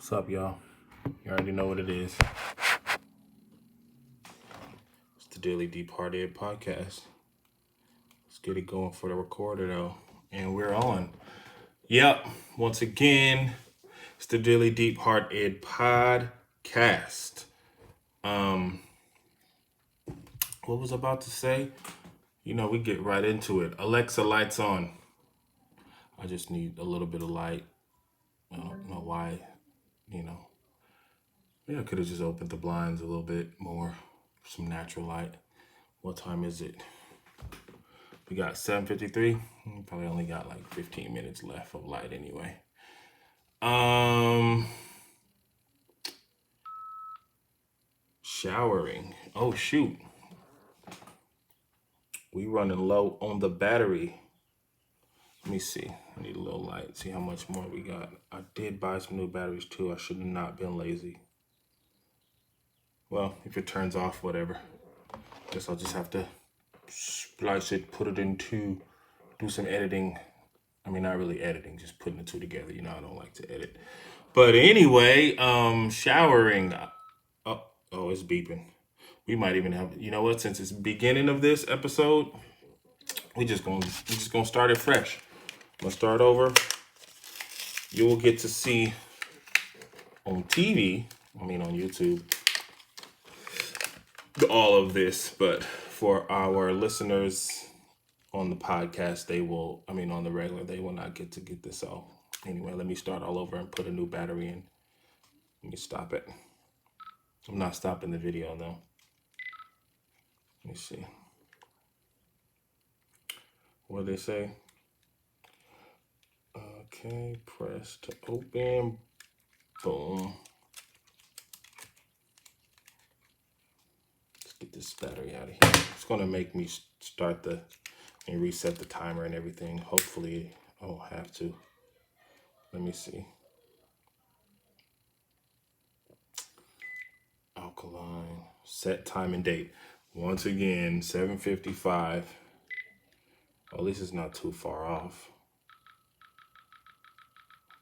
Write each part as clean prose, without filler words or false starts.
What's up, y'all? You already know what it is. It's the Daily Deep Hearted podcast. Let's get it going for the recorder, though. And we're on. Yep. Once again, it's the Daily Deep Hearted podcast. What was I about to say? We get right into it. Alexa, lights on. I just need a little bit of light. I don't know why, you know. I could have just opened the blinds a little bit more. Some natural light. What time is it? We got 7:53. Probably only got like 15 minutes left of light anyway. Showering. Oh shoot. We running low on the battery. Let me see. I need a little light. See how much more we got. I did buy some new batteries too. I should have not been lazy. Well, if it turns off, whatever. Guess I'll just have to splice it, put it into, do some editing. I mean, not really editing, just putting the two together. I don't like to edit. But anyway, showering. Oh, it's beeping. We might even have, since it's beginning of this episode, we just gonna start it fresh. I'm gonna start over. You will get to see on TV, on YouTube, all of this, but for our listeners on the podcast, on the regular, they will not get to get this all. Anyway, let me start all over and put a new battery in. Let me stop it. I'm not stopping the video though. Let me see. What do they say? Okay, press to open. Boom. Let's get this battery out of here. It's gonna make me start and reset the timer and everything. Hopefully I won't have to. Let me see. Alkaline. Set time and date. Once again, 7:55. At least it's not too far off.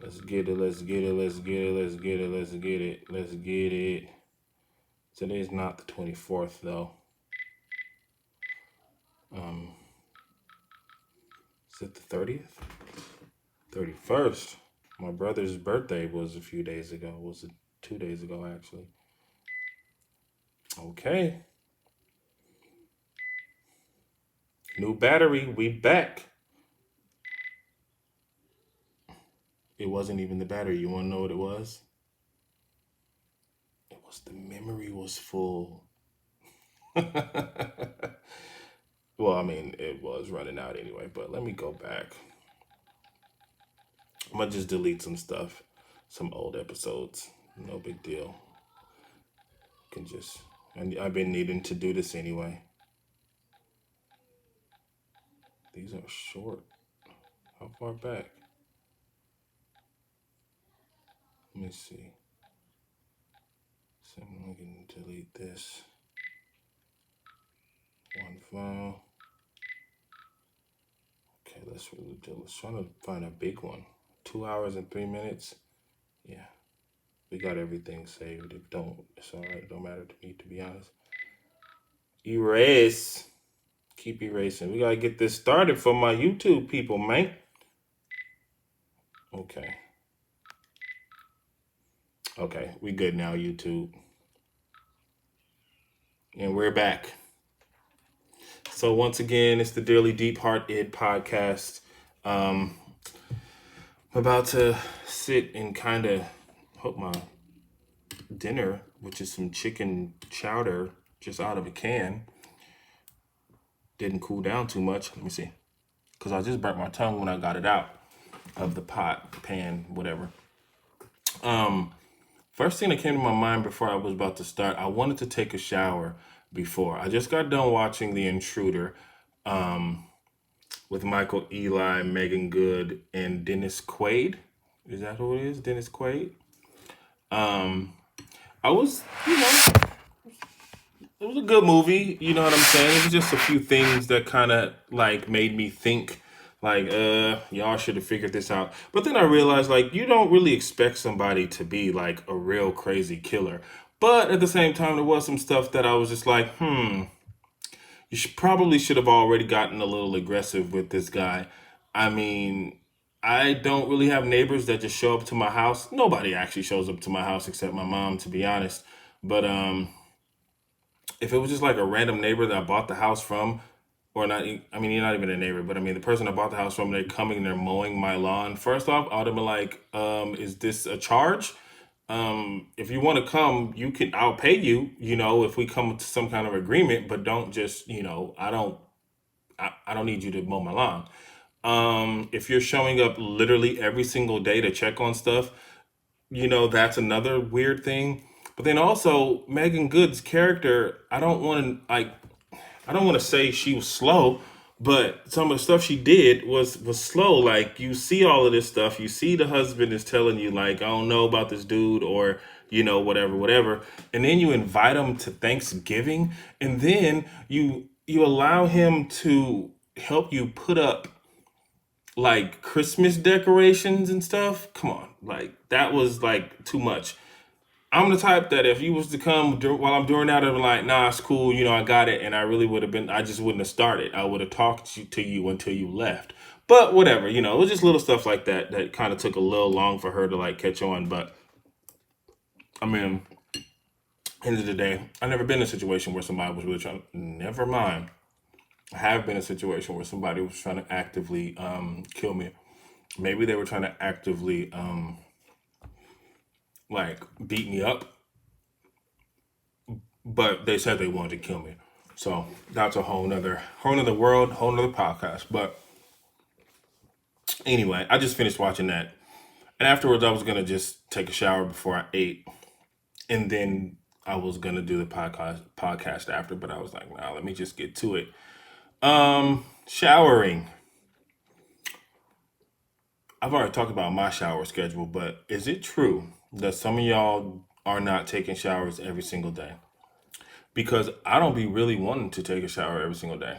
Let's get it, let's get it, let's get it, let's get it, let's get it, let's get it. Today's not the 24th though. Is it the 30th? 31st. My brother's birthday was a few days ago. Was it 2 days ago actually? Okay. New battery, we back. It wasn't even the battery. You want to know what it was? It was the memory was full. Well, it was running out anyway, but let me go back. I'm going to just delete some stuff, some old episodes. No big deal. I've been needing to do this anyway. These are short. How far back? Let me see. So I'm going to delete this. One file. Okay, let's try to find a big one. 2 hours and 3 minutes. Yeah. We got everything saved. It's all right. It don't matter to me, to be honest. Erase. Keep erasing. We got to get this started for my YouTube people, man. Okay. Okay, we good now, YouTube. And we're back. So once again, it's the Daily Deep Hearted podcast. I'm about to sit and kind of hope my dinner, which is some chicken chowder just out of a can, didn't cool down too much. Let me see. Because I just burnt my tongue when I got it out of the pot, pan, whatever. First thing that came to my mind before I was about to start, I wanted to take a shower before. I just got done watching The Intruder with Michael Ealy, Megan Good, and Dennis Quaid. Is that who it is? Dennis Quaid? I was, it was a good movie. You know what I'm saying? It was just a few things that kind of like made me think Like, y'all should have figured this out. But then I realized, like, you don't really expect somebody to be like a real crazy killer. But at the same time, there was some stuff that I was just like, you probably should have already gotten a little aggressive with this guy. I mean, I don't really have neighbors that just show up to my house. Nobody actually shows up to my house except my mom, to be honest. But if it was just like a random neighbor that I bought the house from, or not, I mean, you're not even a neighbor, but I mean, the person I bought the house from, they're coming and they're mowing my lawn. First off, I would have been like, is this a charge? If you want to come, I'll pay you, if we come to some kind of agreement, but don't just, I don't need you to mow my lawn. If you're showing up literally every single day to check on stuff, that's another weird thing. But then also Megan Good's character, I don't want to say she was slow, but some of the stuff she did was slow. Like, you see all of this stuff, you see the husband is telling you like, I don't know about this dude, or whatever, whatever, and then you invite him to Thanksgiving, and then you allow him to help you put up like Christmas decorations and stuff. Come on, like that was like too much. I'm the type that if you was to come while I'm doing that, I'd be like, nah, it's cool, I got it. And I really would have been, I just wouldn't have started. I would have talked to you until you left. But whatever, it was just little stuff like that that kind of took a little long for her to like catch on. But I mean, end of the day, I've never been in a situation where somebody was really trying, never mind. I have been in a situation where somebody was trying to actively kill me. Maybe they were trying to actively like beat me up, but they said they wanted to kill me. So that's a whole nother world, whole nother podcast. But anyway, I just finished watching that. And afterwards I was gonna just take a shower before I ate. And then I was gonna do the podcast after, but I was like, nah, let me just get to it. Showering. I've already talked about my shower schedule, but is it true that some of y'all are not taking showers every single day? Because I don't be really wanting to take a shower every single day.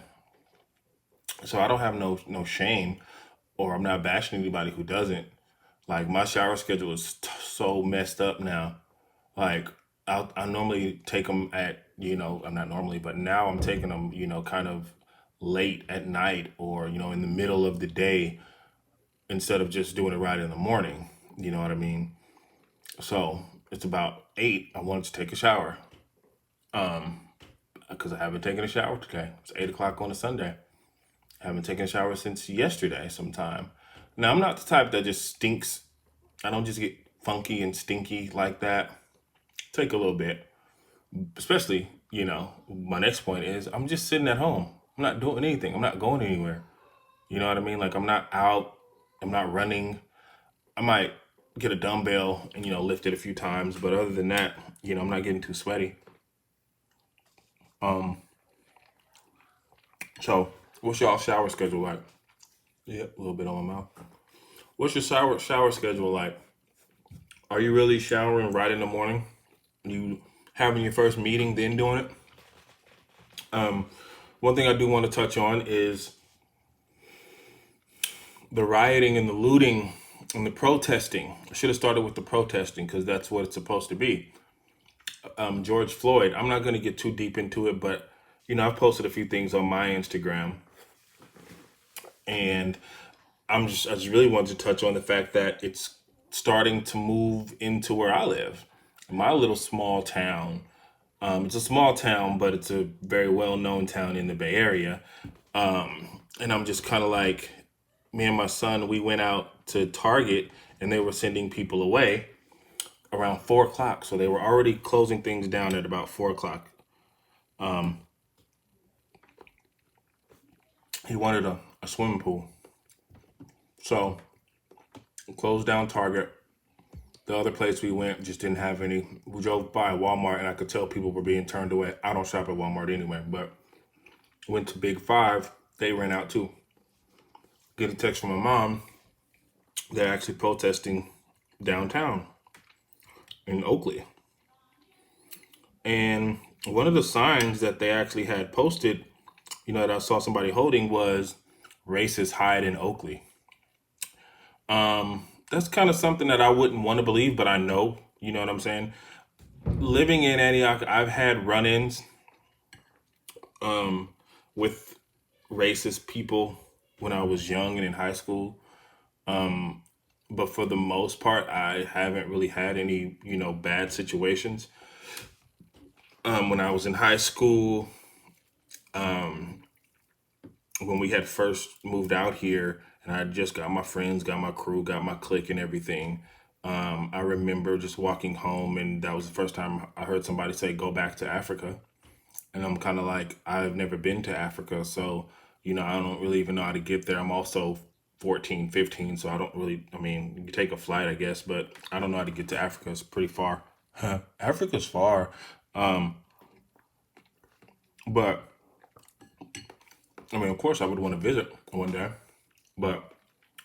So I don't have no shame, or I'm not bashing anybody who doesn't. Like, my shower schedule is so messed up now. Like, I normally take them at, I'm not normally, but now I'm taking them, kind of late at night, or, in the middle of the day, instead of just doing it right in the morning. You know what I mean? So it's about 8. I wanted to take a shower. Because I haven't taken a shower today. It's 8 o'clock on a Sunday. I haven't taken a shower since yesterday sometime. Now, I'm not the type that just stinks. I don't just get funky and stinky like that. Take a little bit. Especially, my next point is I'm just sitting at home. I'm not doing anything. I'm not going anywhere. You know what I mean? Like, I'm not out. I'm not running. I might get a dumbbell and, lift it a few times. But other than that, I'm not getting too sweaty. Um, so what's y'all shower schedule like? Yep, a little bit on my mouth. What's your shower schedule like? Are you really showering right in the morning? You having your first meeting, then doing it? Um, One thing I do want to touch on is the rioting and the looting and the protesting. I should have started with the protesting because that's what it's supposed to be. George Floyd. I'm not going to get too deep into it, but I've posted a few things on my Instagram, and I just really wanted to touch on the fact that it's starting to move into where I live, my little small town. It's a small town, but it's a very well-known town in the Bay Area. And I'm just kind of like, me and my son, we went out to Target, and they were sending people away around 4 o'clock. So they were already closing things down at about 4 o'clock. Um, he wanted a swimming pool. So closed down Target. The other place we went just didn't have any. We drove by Walmart, and I could tell people were being turned away. I don't shop at Walmart anyway, but went to Big Five. They ran out too. Get a text from my mom. They're actually protesting downtown in Oakley. And one of the signs that they actually had posted, that I saw somebody holding, was racists hide in Oakley. That's kind of something that I wouldn't want to believe, but I know, you know what I'm saying? Living in Antioch, I've had run-ins with racist people when I was young and in high school. But for the most part, I haven't really had any, bad situations. When I was in high school, when we had first moved out here, and I just got my friends, got my crew, got my clique and everything. I remember just walking home, and that was the first time I heard somebody say, "Go back to Africa." And I'm kind of like, I've never been to Africa, so I don't really even know how to get there. I'm also 14, 15, so I don't really, I mean, you take a flight, I guess, but I don't know how to get to Africa. It's pretty far. Africa's far. Um, but I mean, of course, I would want to visit one day. But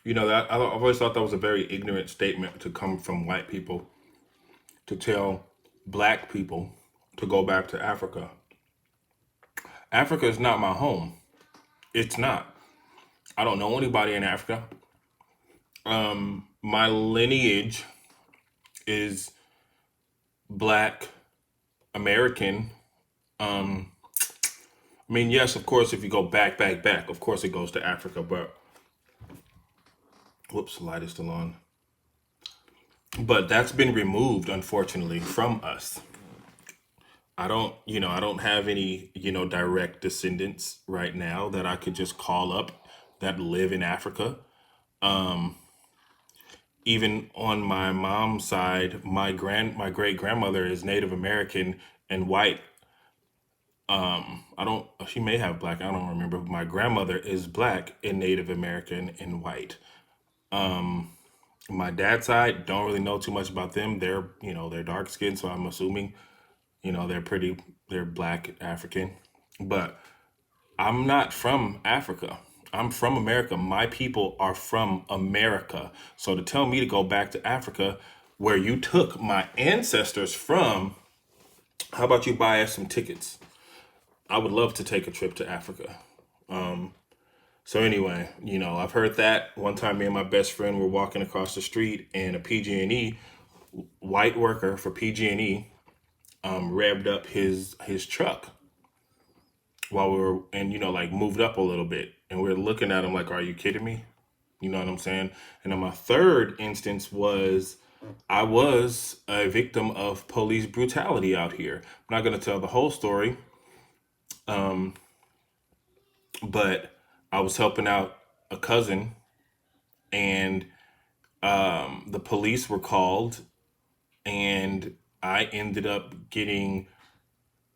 that I've always thought that was a very ignorant statement to come from white people to tell black people to go back to Africa. Africa is not my home. It's not. I don't know anybody in Africa. My lineage is black American. Um, I mean, yes, of course, if you go back, of course it goes to Africa, but whoops, the light is still on. But that's been removed, unfortunately, from us. I don't have any, direct descendants right now that I could just call up that live in Africa. Um, Even on my mom's side, my great grandmother is Native American and white. I don't She may have black, I don't remember. My grandmother is black and Native American and white. Um, my dad's side, don't really know too much about them. They're dark skinned, so I'm assuming, they're black African. But I'm not from Africa. I'm from America. My people are from America. So to tell me to go back to Africa, where you took my ancestors from, how about you buy us some tickets? I would love to take a trip to Africa. So anyway, I've heard that. One time me and my best friend were walking across the street, and a PG&E white worker for PG&E revved up his truck while we were, and like moved up a little bit, and we are looking at him like, "Are you kidding me?" You know what I'm saying? And then my third instance was, I was a victim of police brutality out here. I'm not going to tell the whole story, um, but I was helping out a cousin, and the police were called, and I ended up getting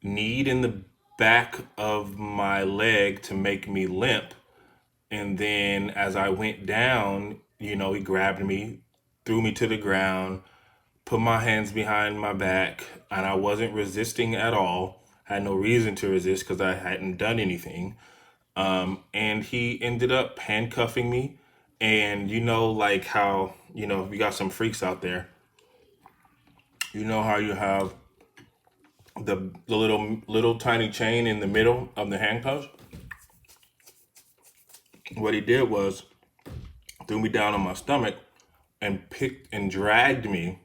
kneed in the back of my leg to make me limp. And then as I went down, he grabbed me, threw me to the ground, put my hands behind my back, and I wasn't resisting at all. Had no reason to resist because I hadn't done anything. And he ended up handcuffing me. And like how, if you got some freaks out there, how you have the little tiny chain in the middle of the handcuffs. What he did was threw me down on my stomach and picked and dragged me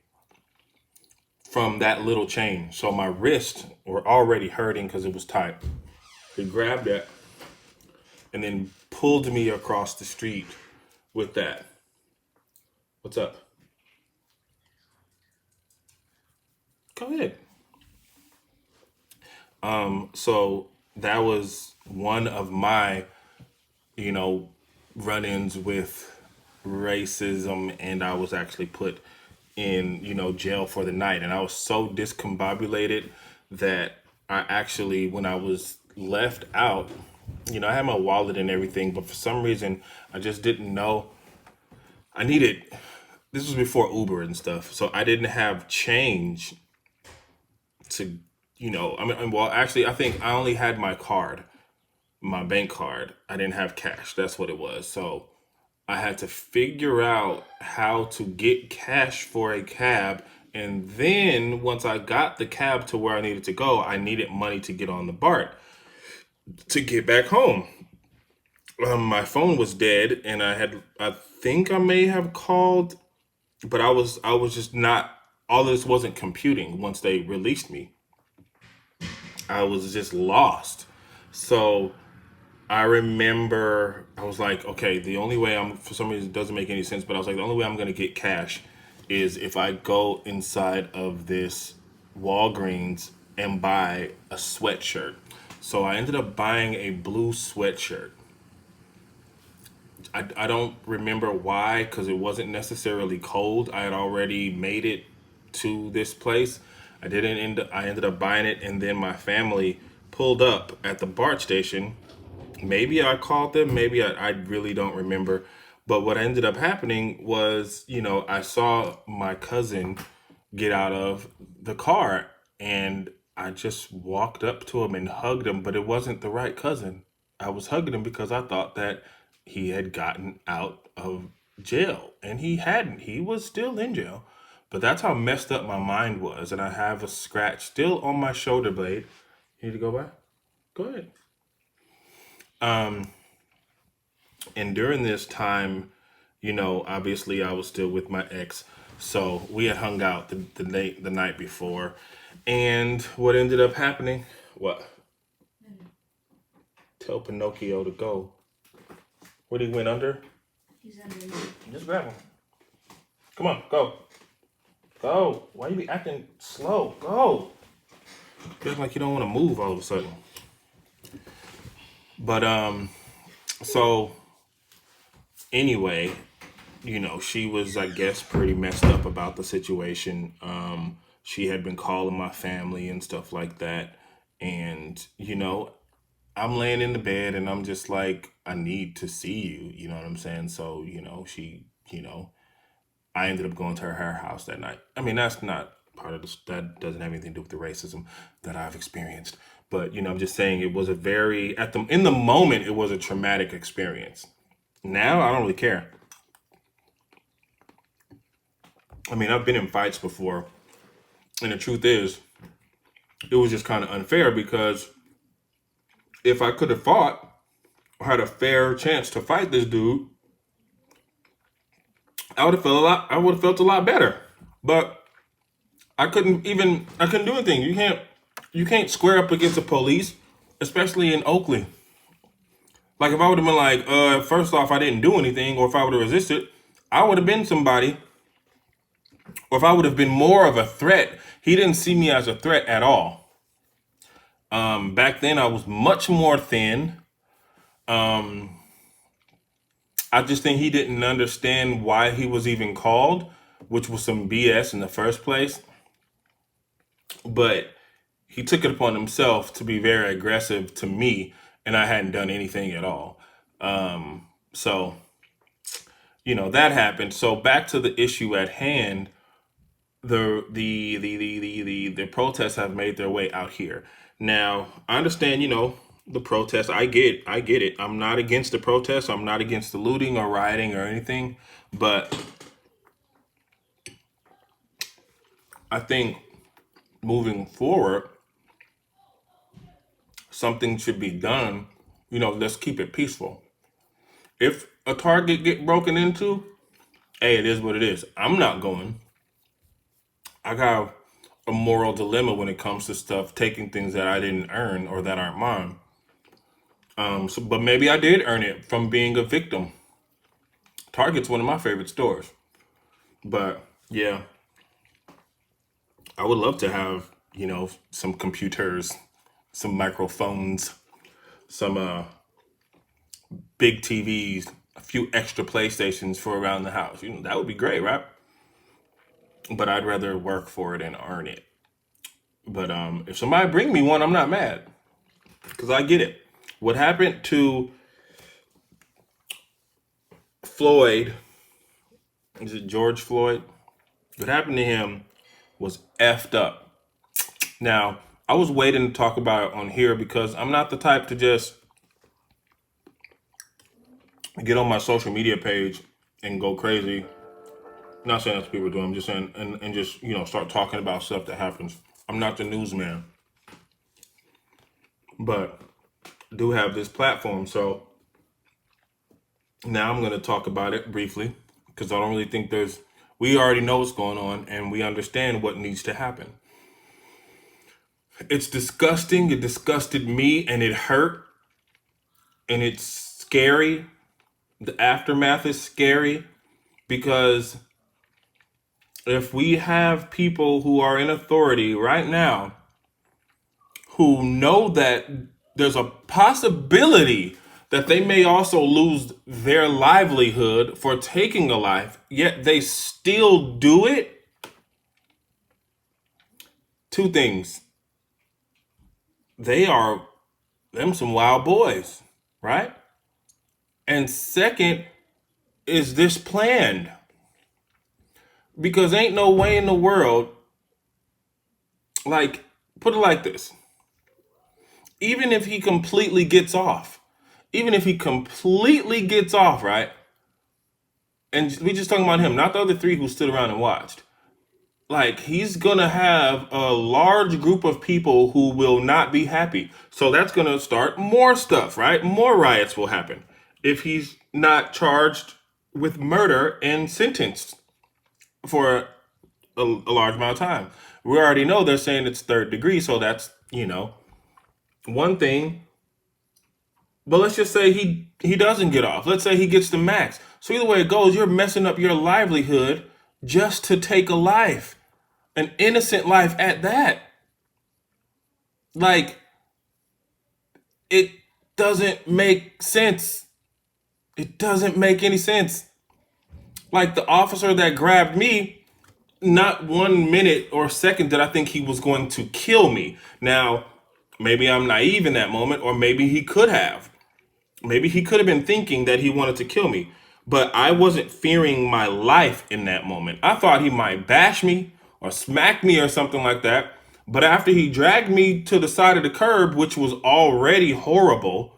from that little chain. So my wrists were already hurting because it was tight. He grabbed it and then pulled me across the street with that. What's up? Go ahead. So that was one of my, you know, run-ins with racism, and I was actually put in, jail for the night. And I was so discombobulated that I actually, when I was left out, I had my wallet and everything, but for some reason, I just didn't know. I needed, this was before Uber and stuff, so I didn't have change to, well, actually, I think I only had my card, my bank card. I didn't have cash. That's what it was. So I had to figure out how to get cash for a cab. And then once I got the cab to where I needed to go, I needed money to get on the BART to get back home. my phone was dead, and I think I may have called, but I was just not. All of this wasn't computing once they released me. I was just lost. So I remember I was like, okay, the only way I'm, for some reason, it doesn't make any sense, but I was like, the only way I'm going to get cash is if I go inside of this Walgreens and buy a sweatshirt. So I ended up buying a blue sweatshirt. I don't remember why, because it wasn't necessarily cold. I had already made it to this place. I ended up buying it, and then my family pulled up at the BART station. Maybe I called them, maybe I really don't remember. But what ended up happening was, I saw my cousin get out of the car, and I just walked up to him and hugged him, but it wasn't the right cousin. I was hugging him because I thought that he had gotten out of jail, and he hadn't. He was still in jail. But that's how messed up my mind was, and I have a scratch still on my shoulder blade. You need to go back? Go ahead. Um, and during this time, obviously I was still with my ex, so we had hung out the night before, and what ended up happening? What? Tell Pinocchio to go. Where he went under? He's underneath. Just grab him. Come on, go, go. Why you be acting slow? Go. Feels like you don't want to move all of a sudden. But so anyway, she was, I guess, pretty messed up about the situation. She had been calling my family and stuff like that. And, I'm laying in the bed and I'm just like, I need to see you. You know what I'm saying? So, I ended up going to her house that night. I mean, that's not part of this, that doesn't have anything to do with the racism that I've experienced. But, I'm just saying it was a very, in the moment, it was a traumatic experience. Now I don't really care. I mean, I've been in fights before, and the truth is, it was just kind of unfair because if I could have fought or had a fair chance to fight this dude, I would have felt a lot better. But I couldn't do anything. You can't square up against the police, especially in Oakley. Like if I would have been like, first off, I didn't do anything, or if I would have resisted, I would have been somebody, or if I would have been more of a threat. He didn't see me as a threat at all. Back then, I was much more thin. Um, I just think he didn't understand why he was even called, which was some BS in the first place. But he took it upon himself to be very aggressive to me, and I hadn't done anything at all. So, that happened. So back to the issue at hand, the protests have made their way out here. Now, I understand, the protests. I get it. I'm not against the protests. I'm not against the looting or rioting or anything. But I think moving forward, something should be done. Let's keep it peaceful. If a Target get broken into, hey, it is what it is. I'm not going. I have a moral dilemma when it comes to stuff, taking things that I didn't earn or that aren't mine. But maybe I did earn it from being a victim. Target's one of my favorite stores. But yeah, I would love to have, some computers, some microphones, some big TVs, a few extra PlayStations for around the house. That would be great, right? But I'd rather work for it and earn it. But if somebody bring me one, I'm not mad because I get it. What happened to Floyd? Is it George Floyd? What happened to him was effed up. Now, I was waiting to talk about it on here because I'm not the type to just get on my social media page and go crazy. Not saying that's what people do. I'm just saying, and just start talking about stuff that happens. I'm not the newsman, but I do have this platform, so Now I'm going to talk about it briefly because I don't really think we already know what's going on and we understand what needs to happen. It's disgusting. It disgusted me and it hurt and it's scary. The aftermath is scary because if we have people who are in authority right now who know that there's a possibility that they may also lose their livelihood for taking a life, yet they still do it, two things. They are them some wild boys, right? And second, is this planned? Because ain't no way in the world, like, put it like this. Even if he completely gets off, right? And we just talking about him, not the other three who stood around and watched. Like, he's gonna have a large group of people who will not be happy. So that's gonna start more stuff, right? More riots will happen if he's not charged with murder and sentenced for a large amount of time. We already know they're saying it's third degree, so that's, one thing. But let's just say he doesn't get off. Let's say he gets the max. So either way it goes, you're messing up your livelihood just to take a life, an innocent life at that. Like, it doesn't make sense. It doesn't make any sense. Like, the officer that grabbed me, not 1 minute or second did I think he was going to kill me. Now, maybe I'm naive in that moment, or maybe he could have. Maybe he could have been thinking that he wanted to kill me, but I wasn't fearing my life in that moment. I thought he might bash me or smack me or something like that. But after he dragged me to the side of the curb, which was already horrible,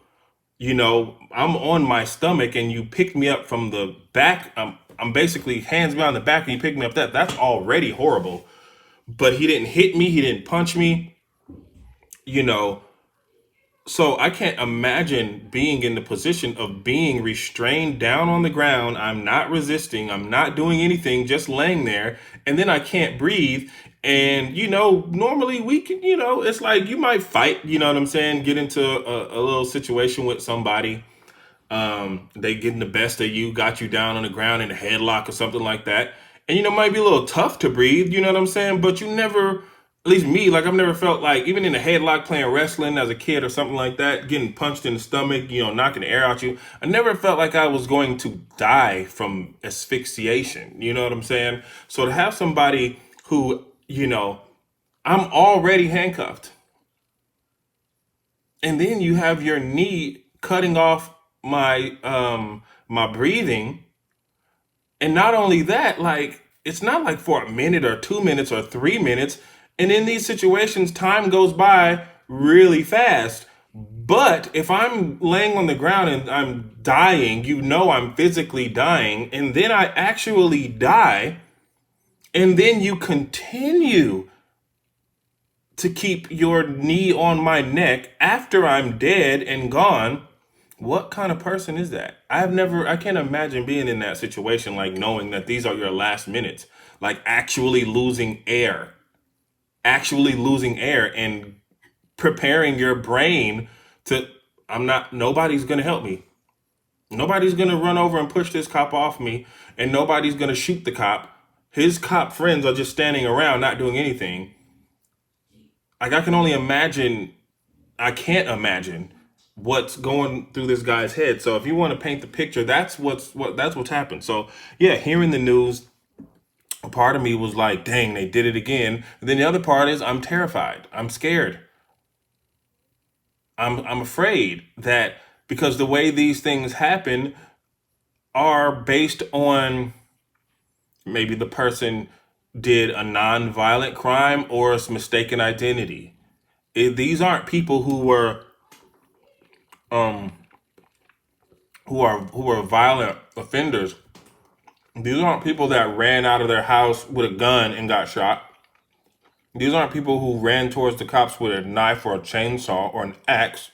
I'm on my stomach and you picked me up from the back. I'm basically hands behind the back and you picked me up. That's already horrible. But he didn't hit me. He didn't punch me. You know, So I can't imagine being in the position of being restrained down on the ground. I'm not resisting. I'm not doing anything, just laying there. And then I can't breathe. And, normally we can, it's like you might fight, you know what I'm saying? Get into a little situation with somebody. They getting the best of you, got you down on the ground in a headlock or something like that. And it might be a little tough to breathe, you know what I'm saying? But you never, at least me, like I've never felt like, even in a headlock playing wrestling as a kid or something like that, getting punched in the stomach, knocking the air out you. I never felt like I was going to die from asphyxiation, you know what I'm saying? So to have somebody who, I'm already handcuffed, and then you have your knee cutting off my breathing. And not only that, like, it's not like for a minute or 2 minutes or 3 minutes. And in these situations, time goes by really fast. But if I'm laying on the ground and I'm dying, I'm physically dying, and then I actually die, and then you continue to keep your knee on my neck after I'm dead and gone. What kind of person is that? I can't imagine being in that situation, like knowing that these are your last minutes, like actually losing air and preparing your brain to, nobody's going to help me. Nobody's going to run over and push this cop off me, and nobody's going to shoot the cop. His cop friends are just standing around not doing anything. Like, I can't imagine what's going through this guy's head. So if you want to paint the picture, that's what's happened. So yeah, hearing the news, a part of me was like, dang, they did it again. And then the other part is I'm terrified. I'm scared. I'm afraid that, because the way these things happen are based on maybe the person did a non-violent crime or it's mistaken identity. These aren't people um who are violent offenders. These aren't people that ran out of their house with a gun and got shot. These aren't people who ran towards the cops with a knife or a chainsaw or an axe.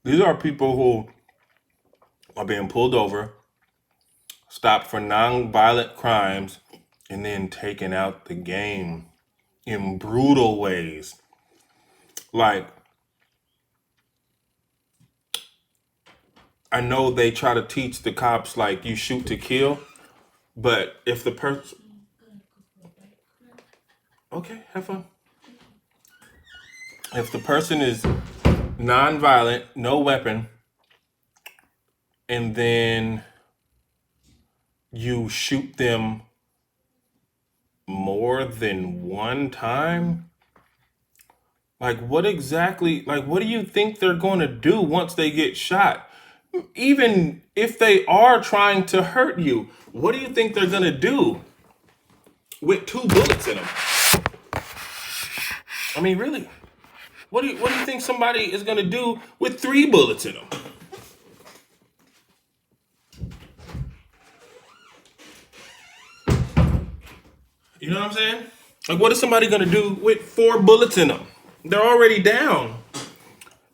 These are people who are being pulled over, stopped for non-violent crimes, and then taken out the game in brutal ways. Like, I know they try to teach the cops, like, you shoot to kill, but if the person, okay, have fun. If the person is non-violent, no weapon, and then you shoot them more than one time, like, what exactly, like, what do you think they're going to do once they get shot? Even if they are trying to hurt you, what do you think they're going to do with 2 bullets in them? I mean, really, what do you think somebody is going to do with 3 bullets in them? You know what I'm saying? Like, what is somebody going to do with 4 bullets in them? They're already down.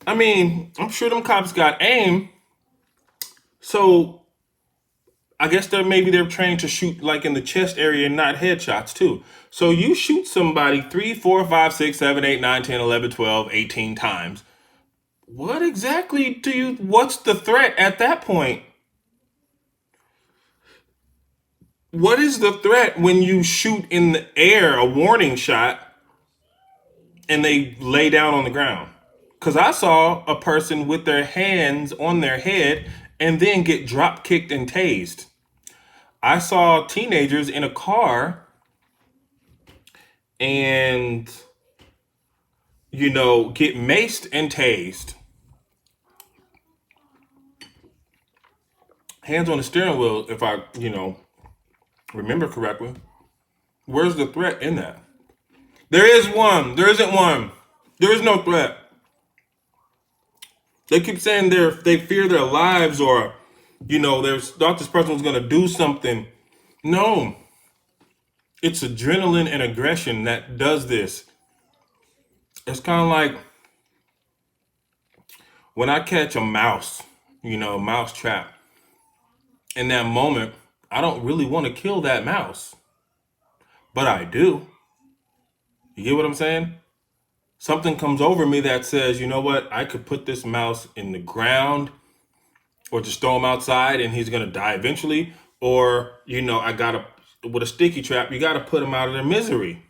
I mean, I'm sure them cops got aim. So I guess they're trained to shoot like in the chest area and not headshots too. So you shoot somebody 3, 4, 5, 6, 7, 8, 9, 10, 11, 12, 18 times. What exactly what's the threat at that point? What is the threat when you shoot in the air a warning shot and they lay down on the ground? Because I saw a person with their hands on their head and then get drop kicked and tased. I saw teenagers in a car and, get maced and tased. Hands on the steering wheel, if I, remember correctly. Where's the threat in that? There is one. There isn't one. There is no threat. They keep saying they fear their lives or, there's thought this person was going to do something. No. It's adrenaline and aggression that does this. It's kind of like when I catch a mouse, a mouse trap. In that moment, I don't really want to kill that mouse. But I do. You get what I'm saying? Something comes over me that says, you know what? I could put this mouse in the ground or just throw him outside and he's going to die eventually. Or, with a sticky trap, you got to put him out of their misery.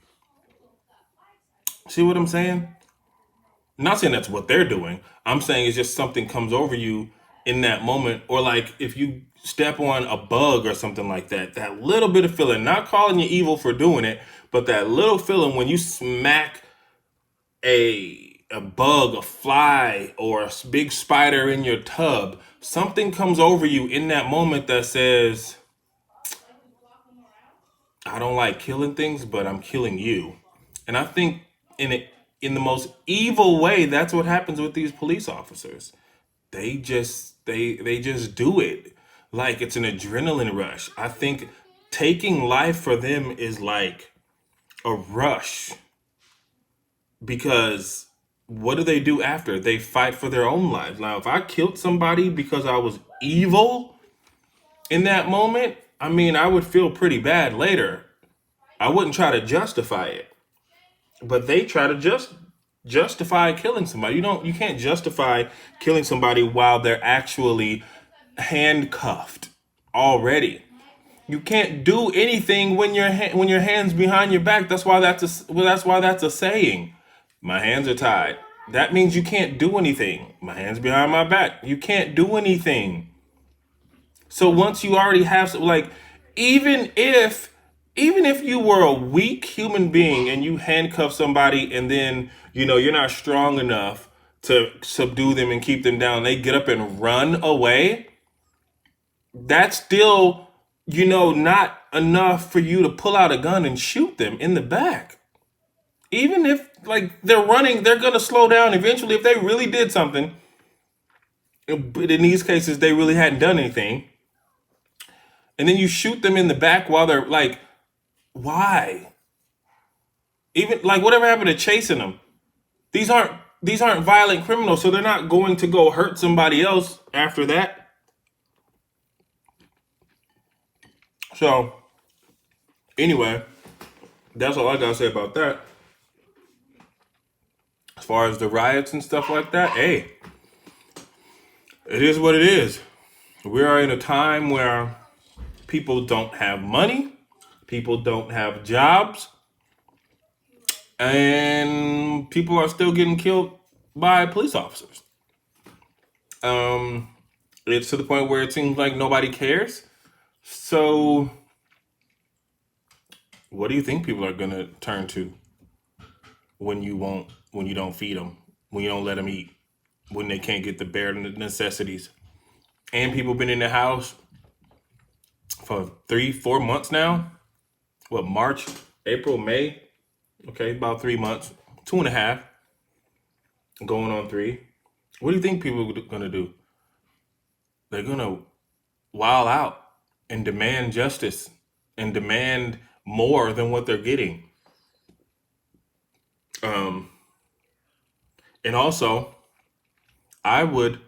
See what I'm saying? I'm not saying that's what they're doing. I'm saying it's just something comes over you in that moment. Or like if you step on a bug or something like that, that little bit of feeling, not calling you evil for doing it, but that little feeling when you smack a bug, a fly, or a big spider in your tub, something comes over you in that moment that says, I don't like killing things, but I'm killing you. And I think in the most evil way, that's what happens with these police officers. They just do it like it's an adrenaline rush. I think taking life for them is like a rush because what do they do after? They fight for their own lives. Now, if I killed somebody because I was evil in that moment, I mean, I would feel pretty bad later. I wouldn't try to justify it. But they try to justify killing somebody. You can't justify killing somebody while they're actually handcuffed already. You can't do anything when your hands behind your back. That's why that's a saying. My hands are tied. That means you can't do anything. My hands behind my back. You can't do anything. So once you already have like even if you were a weak human being and you handcuff somebody and then, you're not strong enough to subdue them and keep them down, they get up and run away, that's still, not enough for you to pull out a gun and shoot them in the back. Even if like they're running, they're going to slow down eventually if they really did something. But in these cases, they really hadn't done anything. And then you shoot them in the back while they're like, why? Even like whatever happened to chasing them? These aren't violent criminals, so they're not going to go hurt somebody else after that. So anyway, that's all I gotta say about that. As far as the riots and stuff like that, hey, it is what it is. We are in a time where people don't have money, people don't have jobs, and people are still getting killed by police officers. Um, it's to the point where it seems like nobody cares. So, what do you think people are gonna turn to when you don't feed them, when you don't let them eat, when they can't get the bare necessities? And people been in the house for 3, 4 months now. What, March, April, May? Okay, about 3 months, 2.5, going on 3. What do you think people are gonna do? They're gonna wild out and demand justice and demand more than what they're getting. Um, and also, I would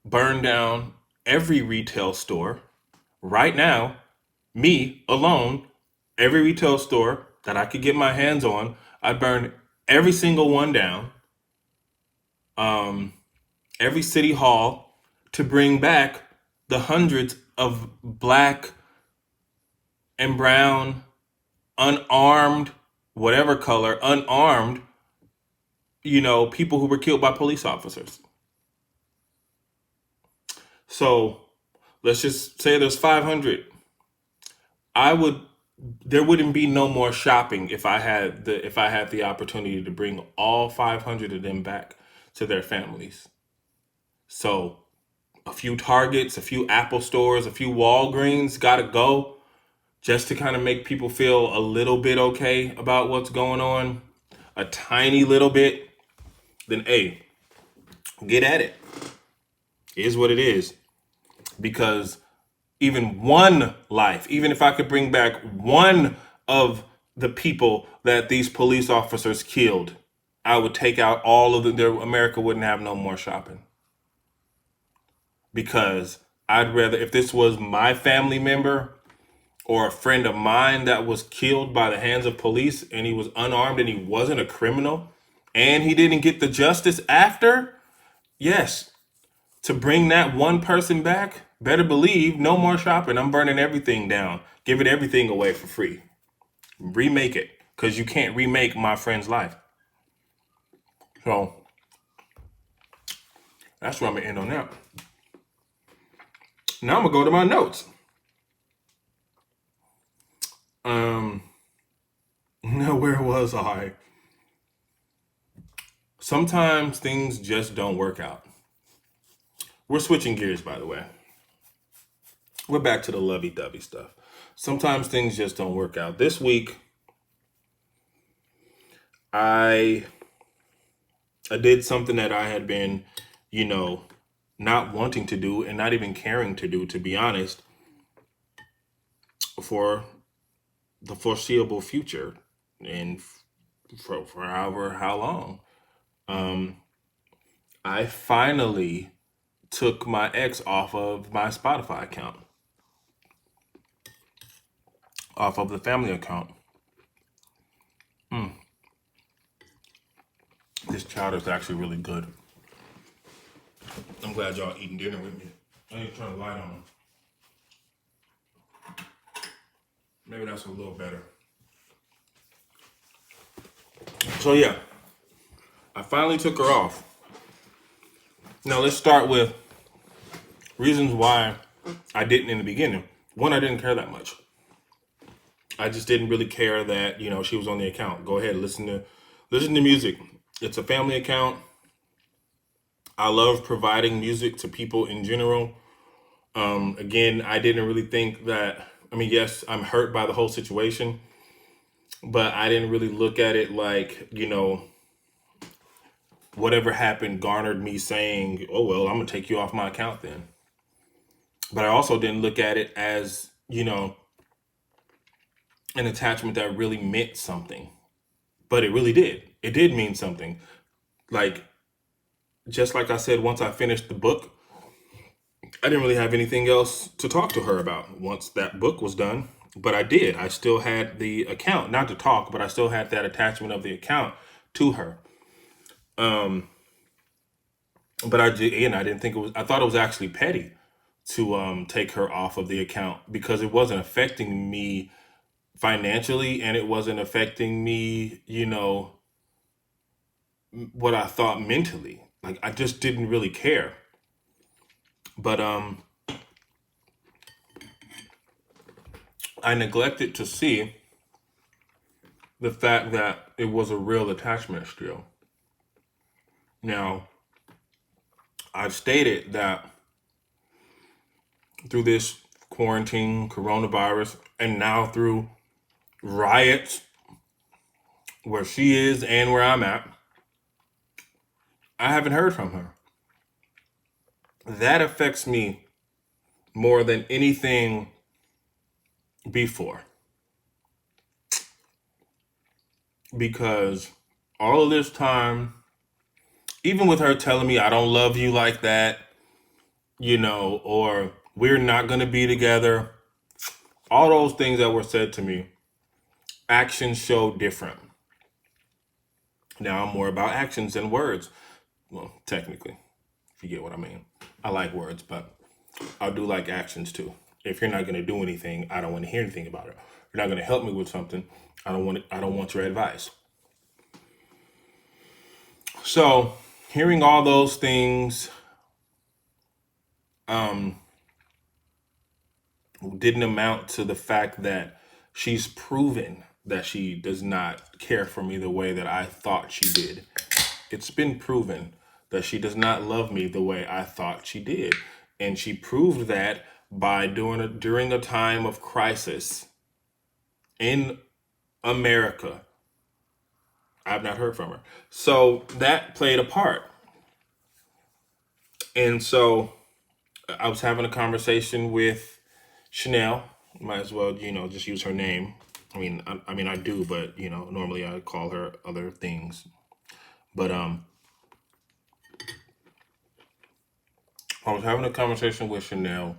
burn down every retail store right now, me alone, every retail store that I could get my hands on. I'd burn every single one down, um, every city hall, to bring back the hundreds of black and brown, unarmed, whatever color, unarmed, people who were killed by police officers. So let's just say there's 500. I would There wouldn't be no more shopping if I had the opportunity to bring all 500 of them back to their families. So a few Targets, a few Apple stores, a few Walgreens gotta go, just to kind of make people feel a little bit okay about what's going on, a tiny little bit. Then hey, get at it. It is what it is. Because even one life, even if I could bring back one of the people that these police officers killed, I would take out all of America wouldn't have no more shopping. Because I'd rather, if this was my family member or a friend of mine that was killed by the hands of police and he was unarmed and he wasn't a criminal and he didn't get the justice after, yes, to bring that one person back, better believe no more shopping. I'm burning everything down, giving everything away for free. Remake it, because you can't remake my friend's life. So that's where I'm going to end on that. Now I'm going to go to my notes. Now where was I? Sometimes things just don't work out. We're switching gears, by the way. We're back to the lovey-dovey stuff. Sometimes things just don't work out. This week, I did something that I had been, not wanting to do and not even caring to do, to be honest, for the foreseeable future and for however how long. I finally took my ex off of my Spotify account, off of the family account. This chowder is actually really good. I'm glad y'all eating dinner with me. I need to turn the light on. Maybe that's a little better. So yeah, I finally took her off. Now let's start with reasons why I didn't in the beginning. One, I didn't care that much. I just didn't really care that, she was on the account. Go ahead, listen to music. It's a family account. I love providing music to people in general. Again, I didn't really think that, yes, I'm hurt by the whole situation, but I didn't really look at it like, whatever happened garnered me saying, oh, well, I'm going to take you off my account then. But I also didn't look at it as, an attachment that really meant something. But it really did. It did mean something. Like, just like I said, once I finished the book, I didn't really have anything else to talk to her about. Once that book was done, But I did. I still had the account, not to talk, but I still had that attachment of the account to her. Um, but I didn't think it was. I thought it was actually petty to take her off of the account because it wasn't affecting me financially, and it wasn't affecting me, what I thought mentally. Like I just didn't really care. But I neglected to see the fact that it was a real attachment still. Now, I've stated that through this quarantine, coronavirus, and now through riots where she is and where I'm at, I haven't heard from her. That affects me more than anything before. Because all of this time, even with her telling me I don't love you like that, or we're not going to be together, all those things that were said to me, actions show different. Now I'm more about actions than words. Well, technically, if you get what I mean. I like words, but I do like actions too. If you're not going to do anything, I don't want to hear anything about it. If you're not going to help me with something, I don't want your advice. So, hearing all those things um, didn't amount to the fact that she's proven that she does not care for me the way that I thought she did. It's been proven that she does not love me the way I thought she did. And she proved that by during a time of crisis in America. I've not heard from her. So that played a part. And so I was having a conversation with Chanel. Might as well, just use her name. I mean, I do, but normally I call her other things. But I was having a conversation with Chanel,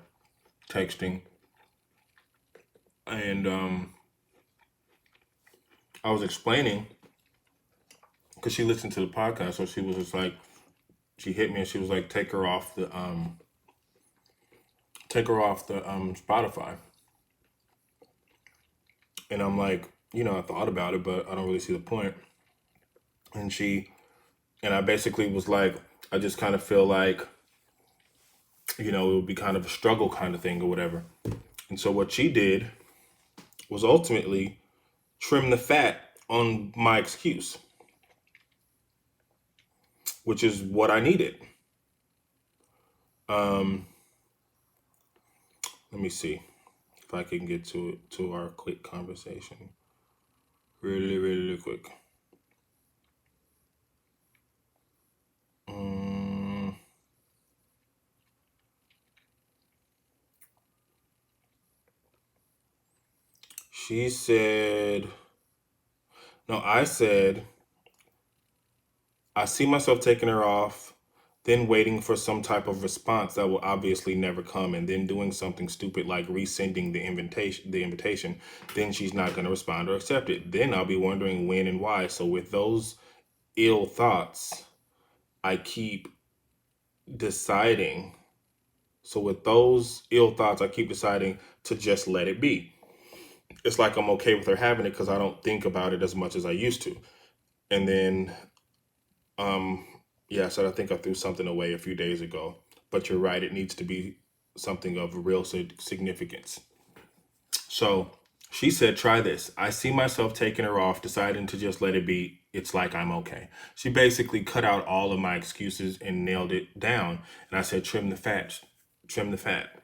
texting, and I was explaining because she listened to the podcast, so she was just like, she hit me and she was like, take her off the Spotify, and I'm like, I thought about it, but I don't really see the point. And I basically was like, I just kind of feel like, it would be kind of a struggle kind of thing or whatever. And so what she did was ultimately trim the fat on my excuse, which is what I needed. Um, Let me see if I can get to our quick conversation, really, really quick. Um, she said, no, I said, I see myself taking her off, then waiting for some type of response that will obviously never come, and then doing something stupid like resending the invitation. Then she's not going to respond or accept it. Then I'll be wondering when and why. So with those ill thoughts, I keep deciding. So with those ill thoughts, I keep deciding to just let it be. It's like I'm okay with her having it because I don't think about it as much as I used to. And then Um, yeah, so I think I threw something away a few days ago. But you're right, it needs to be something of real significance. So she said, try this. I see myself taking her off, deciding to just let it be. It's like I'm okay. She basically cut out all of my excuses and nailed it down. And I said, trim the fat, trim the fat.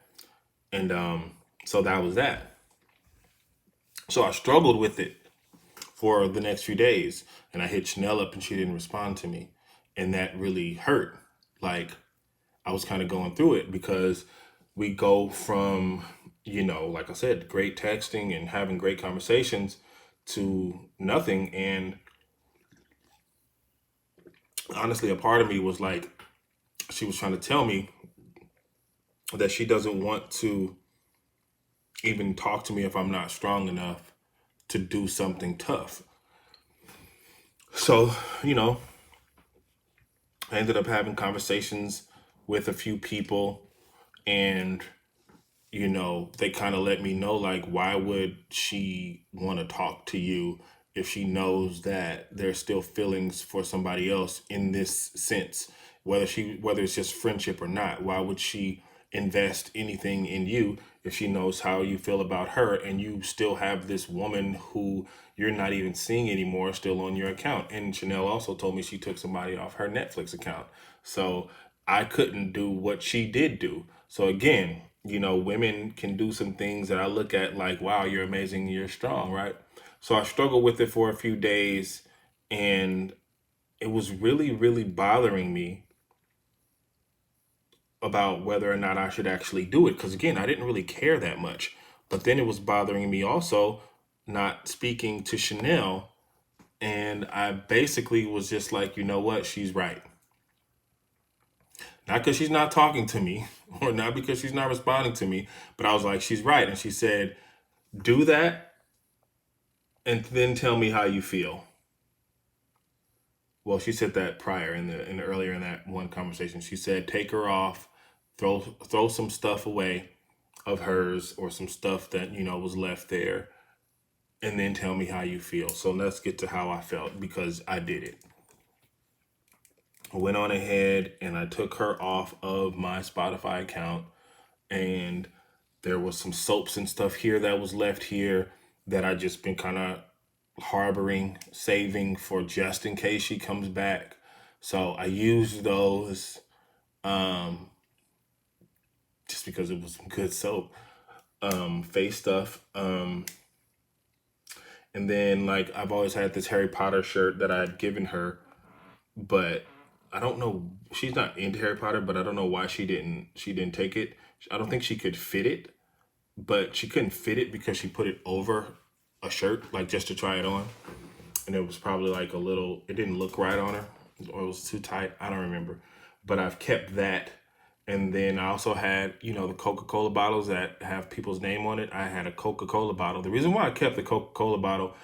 And so that was that. So I struggled with it for the next few days. And I hit Chanel up and she didn't respond to me. And that really hurt. Like, I was kind of going through it because we go from, like I said, great texting and having great conversations to nothing. And honestly, a part of me was like, she was trying to tell me that she doesn't want to even talk to me if I'm not strong enough to do something tough. So, you know, I ended up having conversations with a few people, and they kind of let me know, like, why would she want to talk to you if she knows that there's still feelings for somebody else in this sense, whether it's just friendship or not. Why would she invest anything in you if she knows how you feel about her, and you still have this woman who you're not even seeing anymore still on your account? And Chanel also told me she took somebody off her Netflix account. So I couldn't do what she did do. So again, women can do some things that I look at like, wow, you're amazing, you're strong, right? So I struggled with it for a few days, and it was really, really bothering me about whether or not I should actually do it. Because again, I didn't really care that much. But then it was bothering me also not speaking to Chanel. And I basically was just like, you know what? She's right. Not because she's not talking to me or not because she's not responding to me, but I was like, she's right. And she said, do that and then tell me how you feel. Well, she said that prior in the earlier in that one conversation. She said, take her off, throw some stuff away of hers or some stuff that was left there, and then tell me how you feel. So let's get to how I felt, because I did it. I went on ahead and I took her off of my Spotify account, and there was some soaps and stuff here that was left here that I just been kind of harboring, saving for just in case she comes back. So I used those um, just because it was some good soap, face stuff. And then, like, I've always had this Harry Potter shirt that I had given her, but I don't know. She's not into Harry Potter, but I don't know why she didn't take it. I don't think she could fit it, but she couldn't fit it because she put it over a shirt, like just to try it on, and it was probably like a little. It didn't look right on her, or it was too tight. I don't remember, but I've kept that. And then I also had, the Coca-Cola bottles that have people's name on it. I had a Coca-Cola bottle. The reason why I kept the Coca-Cola bottle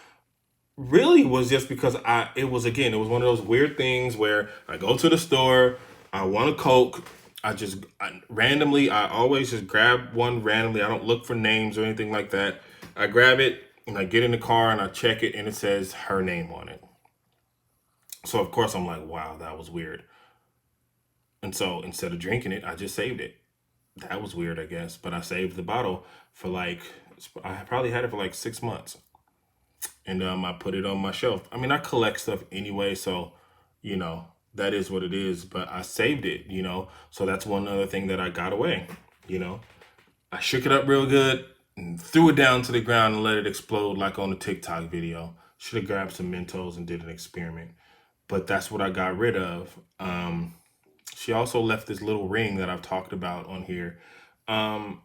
really was just because it was one of those weird things where I go to the store, I want a Coke, randomly, I always just grab one randomly. I don't look for names or anything like that. I grab it and I get in the car and I check it and it says her name on it. So of course I'm like, wow, that was weird. And so instead of drinking it, I just saved it. That was weird, I guess, but I saved the bottle for like, I probably had it for like 6 months. And I put it on my shelf. I mean, I collect stuff anyway, so you know that is what it is. But I saved it, so that's one other thing that I got away. You know, I shook it up real good and threw it down to the ground and let it explode like on the TikTok video. Should have grabbed some Mentos and did an experiment, but that's what I got rid of. She also left this little ring that I've talked about on here. Um,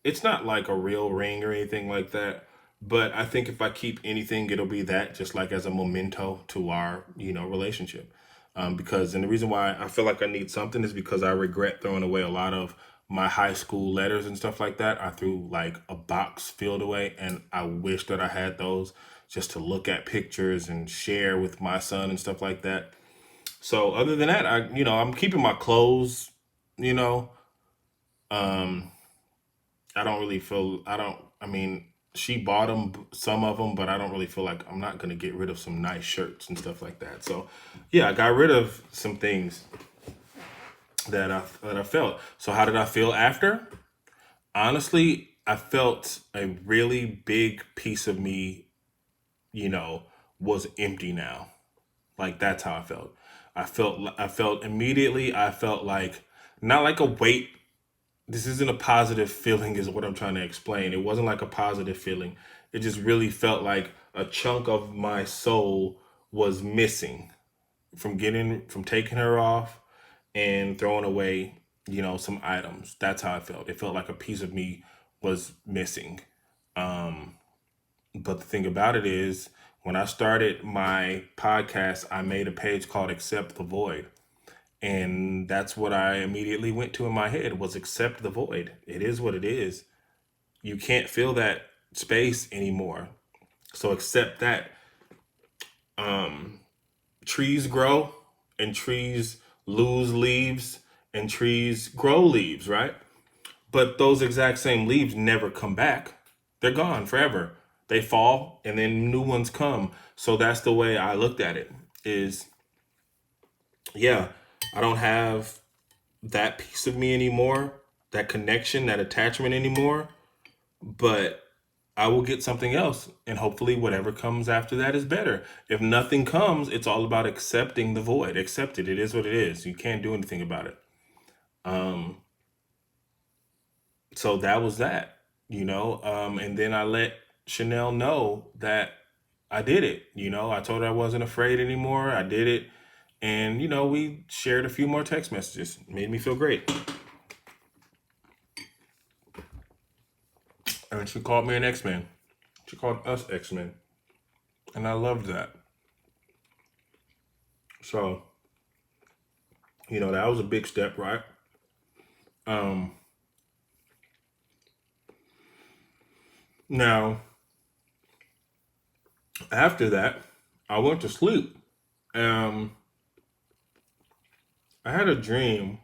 it's not like a real ring or anything like that, but I think if I keep anything, it'll be that, just like as a memento to our relationship. Because and the reason why I feel like I need something is because I regret throwing away a lot of my high school letters and stuff like that. I threw like a box filled away, and I wish that I had those just to look at pictures and share with my son and stuff like that. So other than that, I'm keeping my clothes. You know, um, I don't really feel. I don't. I mean, she bought them, some of them, but I don't really feel like I'm not gonna get rid of some nice shirts and stuff like that. So, yeah, I got rid of some things that I felt. So, how did I feel after? Honestly, I felt a really big piece of me, you know, was empty now. Like that's how I felt. I felt immediately. I felt like not like a weight. This isn't a positive feeling is what I'm trying to explain. It wasn't like a positive feeling. It just really felt like a chunk of my soul was missing from taking her off and throwing away, some items. That's how I felt. It felt like a piece of me was missing. Um, but the thing about it is, when I started my podcast, I made a page called Accept the Void. And that's what I immediately went to in my head was accept the void. It is what it is. You can't fill that space anymore. So accept that um, trees grow and trees lose leaves and trees grow leaves, right? But those exact same leaves never come back. They're gone forever. They fall and then new ones come. So that's the way I looked at it is, yeah, I don't have that piece of me anymore, that connection, that attachment anymore, but I will get something else. And hopefully, whatever comes after that is better. If nothing comes, it's all about accepting the void. Accept it. It is what it is. You can't do anything about it. Um, so that was that, and then I let Chanel know that I did it. I told her I wasn't afraid anymore. I did it. And, we shared a few more text messages. Made me feel great. And she called me an X-Men. She called us X-Men. And I loved that. So, that was a big step, right? Um, Now, after that, I went to sleep. Um, I had a dream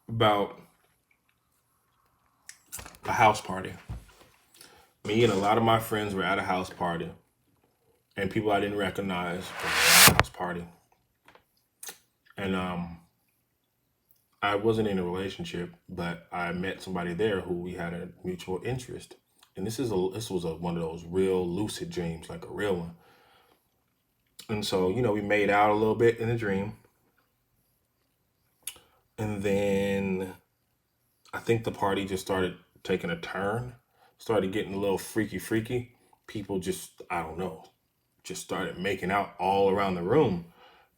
about a house party. Me and a lot of my friends were at a house party, and people I didn't recognize were at a house party. And I wasn't in a relationship, but I met somebody there who we had a mutual interest. And this was one of those real lucid dreams, like a real one. And so, we made out a little bit in the dream, and then I think the party just started taking a turn, started getting a little freaky, freaky. People just, I don't know, just started making out all around the room.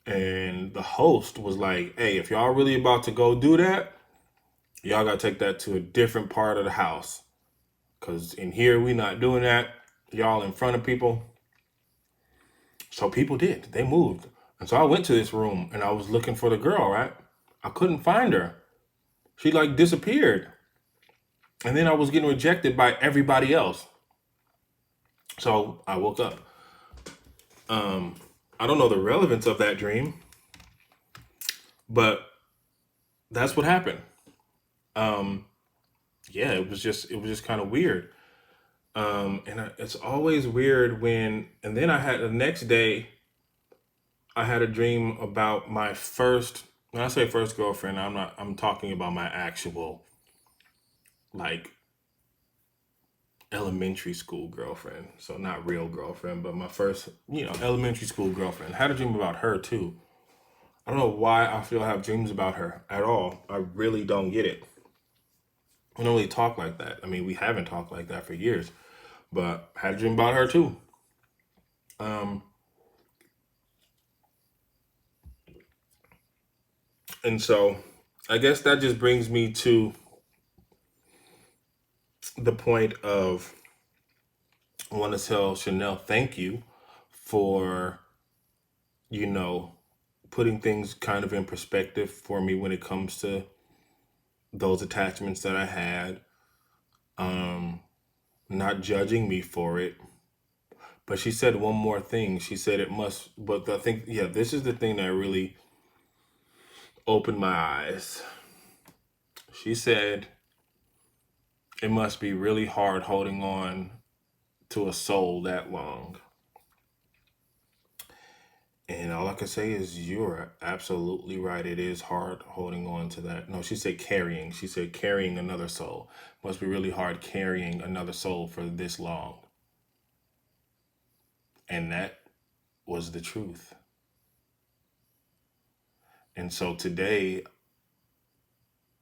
And the host was like, hey, if y'all really about to go do that, y'all got to take that to a different part of the house. Because in here, we not doing that. Y'all in front of people. So people did. They moved. And so I went to this room and I was looking for the girl, right? I couldn't find her. She like disappeared. And then I was getting rejected by everybody else. So I woke up. I don't know the relevance of that dream, but that's what happened. Um, yeah, it was just kind of weird. It's always weird and then I had the next day, I had a dream about my first, when I say first girlfriend, I'm talking about my actual, like, elementary school girlfriend. So not real girlfriend, but my first, elementary school girlfriend. I had a dream about her too. I don't know why I feel I have dreams about her at all. I really don't get it. We don't really talk like that. I mean, we haven't talked like that for years, but I had a dream about her too. Um, and so I guess that just brings me to the point of, I want to tell Chanel thank you for, you know, putting things kind of in perspective for me when it comes to those attachments that I had, um, not judging me for it. But she said one more thing. She said it must, but I think, yeah, this is the thing that really opened my eyes. She said it must be really hard holding on to a soul that long. And all I can say is you're absolutely right. It is hard holding on to that. No, she said carrying. She said carrying another soul. Must be really hard carrying another soul for this long. And that was the truth. And so today,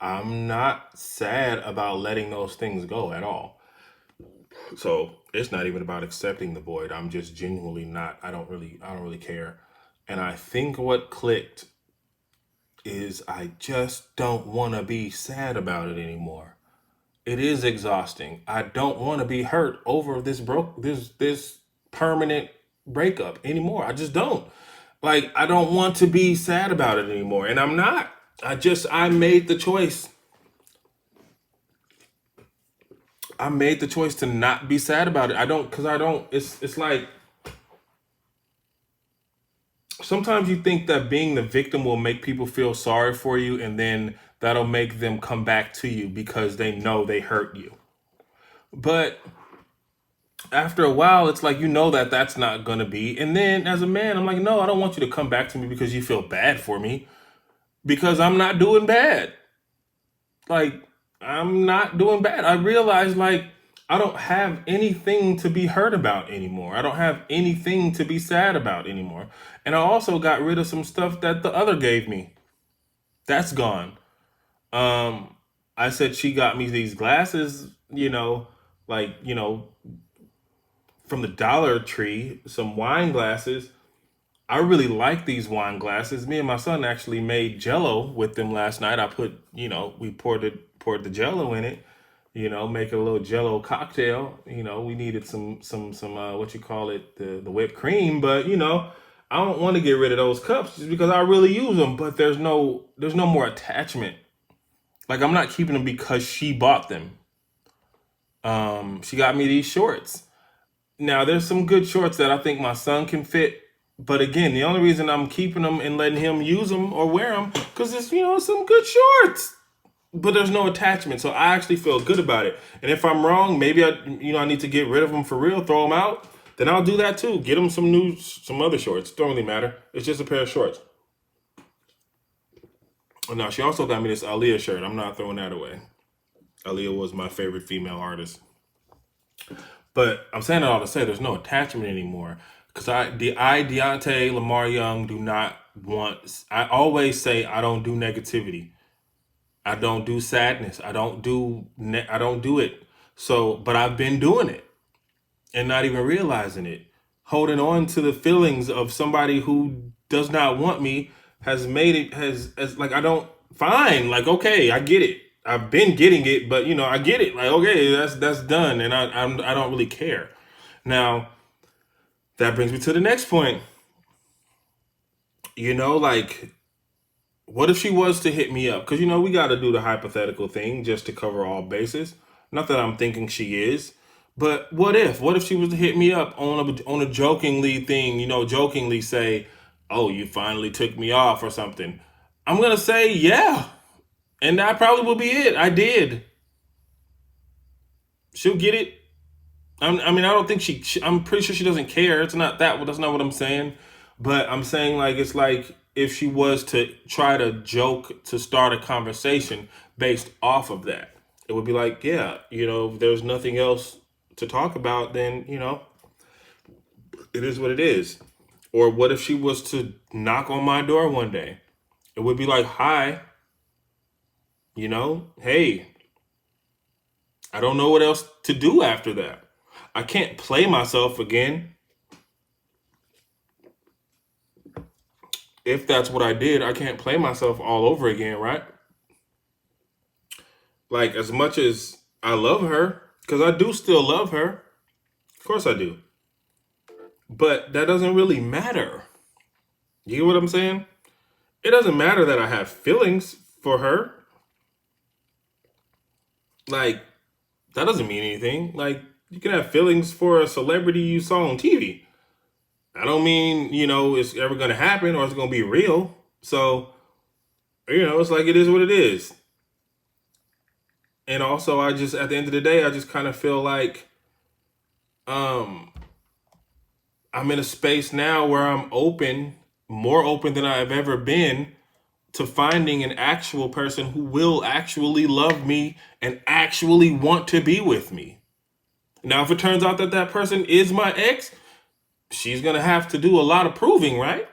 I'm not sad about letting those things go at all. So it's not even about accepting the void. I'm just genuinely not. I don't really care. And I think what clicked is I just don't want to be sad about it anymore. It is exhausting. I don't want to be hurt over this permanent breakup anymore. I just don't. Like, I don't want to be sad about it anymore, and I'm not. I made the choice I made the choice to not be sad about it. I don't, because I don't, it's like, sometimes you think that being the victim will make people feel sorry for you, and then that'll make them come back to you because they know they hurt you. But after a while, it's like, that that's not going to be. And then as a man, I'm like, no, I don't want you to come back to me because you feel bad for me, because I'm not doing bad. Like, I'm not doing bad. I realize, like, I don't have anything to be hurt about anymore. I don't have anything to be sad about anymore. And I also got rid of some stuff that the other gave me. That's gone. Um, I said she got me these glasses, like, from the Dollar Tree, some wine glasses. I really like these wine glasses. Me and my son actually made Jello with them last night. I put, we poured the Jello in it. Make a little Jello cocktail. We needed some what you call it, the whipped cream. But I don't want to get rid of those cups just because I really use them. But there's no more attachment. Like, I'm not keeping them because she bought them. She got me these shorts. Now, there's some good shorts that I think my son can fit. But again, the only reason I'm keeping them and letting him use them or wear them, because it's, some good shorts. But there's no attachment. So I actually feel good about it. And if I'm wrong, maybe I need to get rid of them for real, throw them out. Then I'll do that too. Get them some other shorts. Don't really matter. It's just a pair of shorts. Now, she also got me this Aaliyah shirt. I'm not throwing that away. Aaliyah was my favorite female artist. But I'm saying it all to say there's no attachment anymore. Because Deontay, Lamar Young do not want. I always say I don't do negativity. I don't do sadness. I don't do it. So, but I've been doing it and not even realizing it. Holding on to the feelings of somebody who does not want me has made it as like, I don't, fine. Like, okay, I get it. I've been getting it, but I get it. Like, okay, that's done, and I don't really care. Now, that brings me to the next point. Like, what if she was to hit me up? Because we got to do the hypothetical thing just to cover all bases. Not that I'm thinking she is, but what if? What if she was to hit me up on a jokingly thing? Jokingly say, "Oh, you finally took me off" or something. I'm gonna say, yeah. And that probably will be it. I did. She'll get it. I mean, I don't think I'm pretty sure she doesn't care. It's not that. That's not what I'm saying. But I'm saying, like, it's like if she was to try to joke to start a conversation based off of that, it would be like, yeah, if there's nothing else to talk about, then, it is what it is. Or what if she was to knock on my door one day? It would be like, hi, hey, I don't know what else to do after that. I can't play myself again. If that's what I did, I can't play myself all over again, right? Like, as much as I love her, because I do still love her. Of course I do. But that doesn't really matter. You get what I'm saying? It doesn't matter that I have feelings for her. Like, that doesn't mean anything. Like, you can have feelings for a celebrity you saw on TV. I don't mean, it's ever going to happen or it's going to be real. So, it's like, it is what it is. And also, at the end of the day, I just kind of feel like I'm in a space now where I'm more open than I've ever been to finding an actual person who will actually love me and actually want to be with me. Now, if it turns out that that person is my ex, she's going to have to do a lot of proving, right?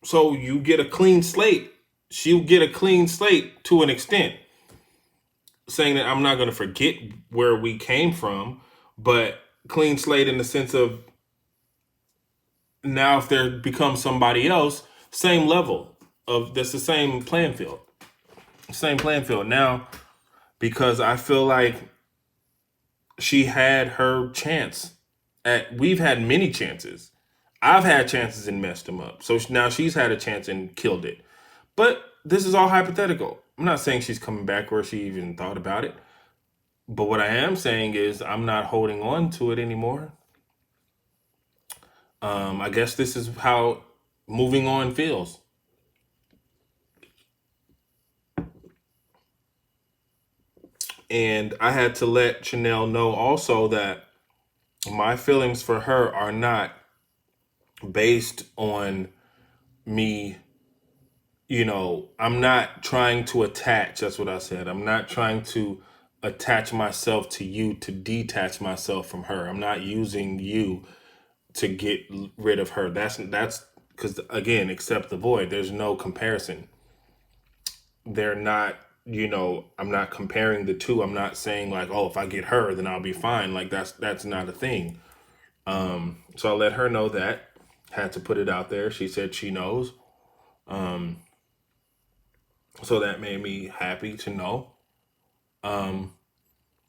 So you get a clean slate. She'll get a clean slate to an extent. Saying that I'm not going to forget where we came from, but clean slate in the sense of now if there becomes somebody else, same level of that's the same playing field. Same playing field. Now, because I feel like she had her chance. We've had many chances. I've had chances and messed them up. So now she's had a chance and killed it. But this is all hypothetical. I'm not saying she's coming back or she even thought about it. But what I am saying is I'm not holding on to it anymore. I guess this is how moving on feels. And I had to let Chanel know also that my feelings for her are not based on me, I'm not trying to attach. That's what I said. I'm not trying to attach myself to you to detach myself from her. I'm not using you to get rid of her. That's because, again, except the void, there's no comparison. They're not, I'm not comparing the two. I'm not saying like, oh, if I get her, then I'll be fine. Like that's not a thing. So I let her know that. Had to put it out there. She said she knows. Um, so that made me happy to know. Um,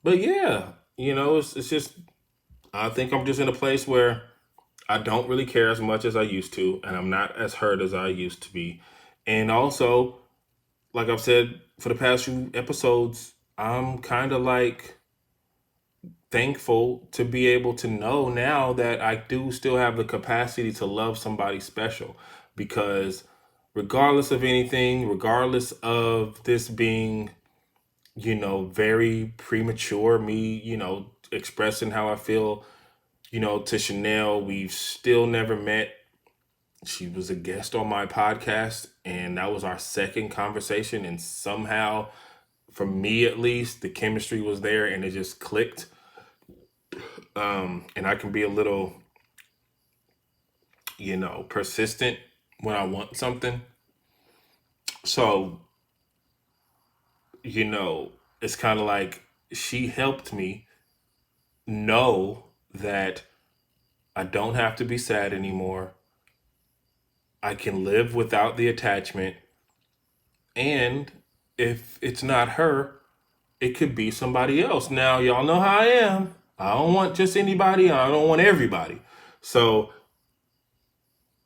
but yeah, it's just I think I'm just in a place where I don't really care as much as I used to, and I'm not as hurt as I used to be. And also, like I've said for the past few episodes, I'm kind of like thankful to be able to know now that I do still have the capacity to love somebody special, because regardless of anything, regardless of this being, very premature, me, expressing how I feel, to Chanel, we've still never met. She was a guest on my podcast, and that was our second conversation. And somehow, for me at least, the chemistry was there and it just clicked. And I can be a little, persistent when I want something. So, it's kind of like she helped me know that I don't have to be sad anymore. I can live without the attachment. And if it's not her, it could be somebody else. Now, y'all know how I am. I don't want just anybody. I don't want everybody. So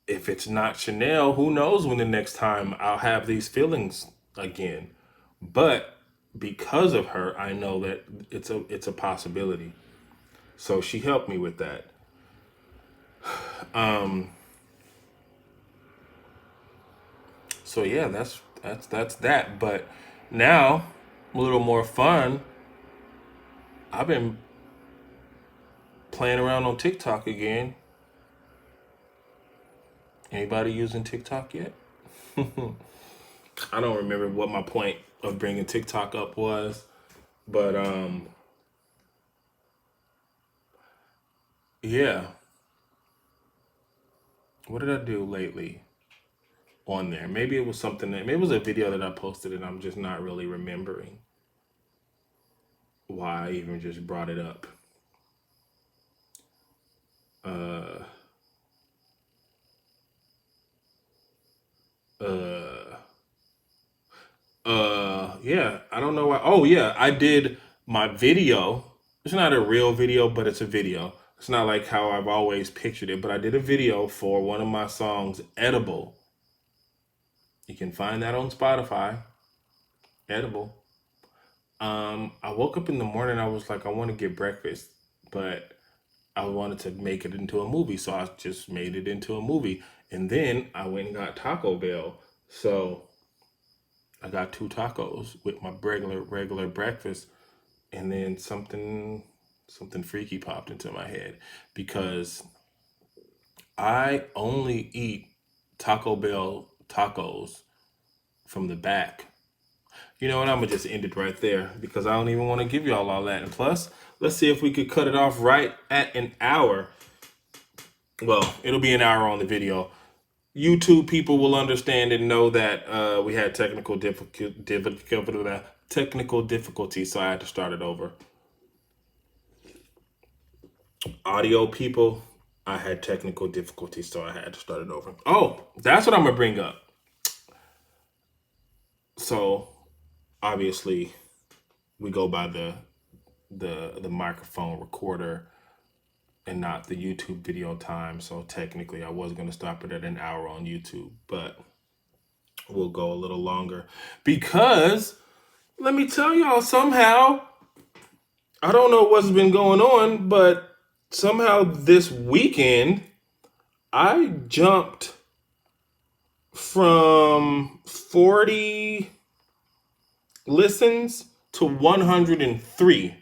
if it's not Chanel, who knows when the next time I'll have these feelings again. But because of her, I know that it's a possibility. So she helped me with that. Um, so yeah, that's that. But now, a little more fun. I've been playing around on TikTok again. Anybody using TikTok yet? I don't remember what my point of bringing TikTok up was, but yeah. What did I do lately on there? Maybe it was something maybe it was a video that I posted and I'm just not really remembering why I even just brought it up. Uh uh yeah, I don't know why. Oh yeah, I did my video. It's not a real video, but it's a video. It's not like how I've always pictured it, but I did a video for one of my songs, Edible. You can find that on Spotify, Edible. I woke up in the morning, I was like, I want to get breakfast, but I wanted to make it into a movie, so I just made it into a movie. And then I went and got Taco Bell. So I got two tacos with my regular breakfast, and then something freaky popped into my head because I only eat Taco Bell tacos from the back. You know what? I'm gonna just end it right there because I don't even want to give y'all all that. And plus, let's see if we could cut it off right at an hour. Well, it'll be an hour on the video. YouTube people will understand and know that we had technical difficulties, so I had to start it over. Audio people, I had technical difficulties, so I had to start it over. Oh, that's what I'm gonna bring up. So obviously, we go by the microphone recorder and not the YouTube video time. So technically, I was gonna stop it at an hour on YouTube, but we'll go a little longer because let me tell y'all somehow I don't know what's been going on, but somehow this weekend I jumped from 40 listens to 103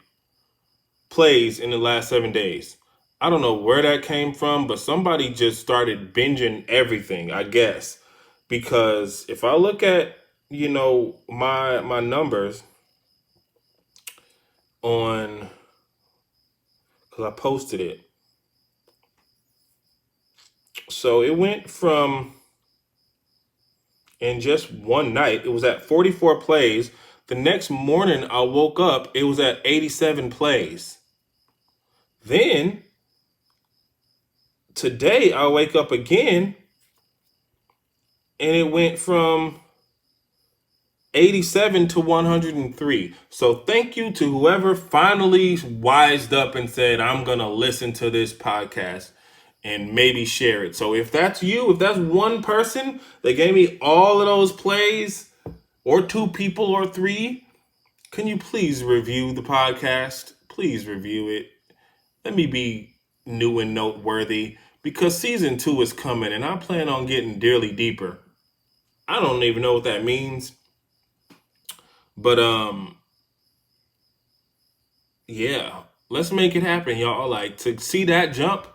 plays in the last 7 days. I don't know where that came from, but somebody just started binging everything, I guess. Because if I look at, my numbers on, because I posted it. So it went from, in just one night, it was at 44 plays. The next morning I woke up, it was at 87 plays. Then today I wake up again and it went from 87 to 103. So thank you to whoever finally wised up and said, I'm going to listen to this podcast and maybe share it. So if that's you, if that's one person that gave me all of those plays, or two people or three, can you please review the podcast? Please review it. Let me be new and noteworthy, because season 2 is coming and I plan on getting dearly deeper. I don't even know what that means. But yeah, let's make it happen, y'all. Like, to see that jump,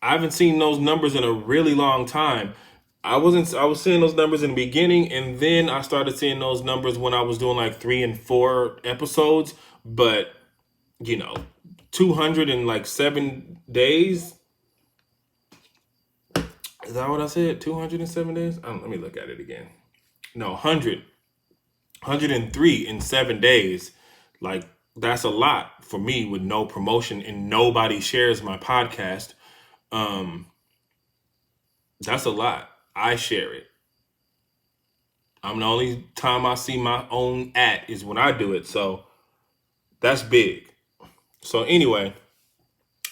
I haven't seen those numbers in a really long time. I was seeing those numbers in the beginning, and then I started seeing those numbers when I was doing like 3 and 4 episodes. But 207 days. Is that what I said? 207 days? Let me look at it again. No, 103 in 7 days. Like, that's a lot for me with no promotion and nobody shares my podcast. That's a lot. I share it. The only time I see my own is when I do it. So that's big. So anyway,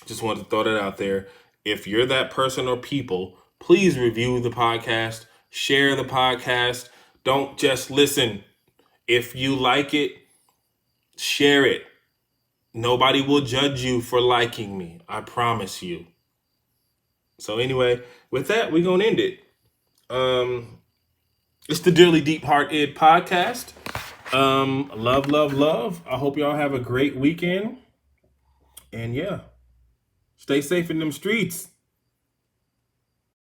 just wanted to throw that out there. If you're that person or people, please review the podcast, share the podcast. Don't just listen. If you like it, share it. Nobody will judge you for liking me. I promise you. So anyway, with that, we're going to end it. It's the Dearly Deep Hearted podcast. Love, love, love. I hope y'all have a great weekend. And yeah, stay safe in them streets.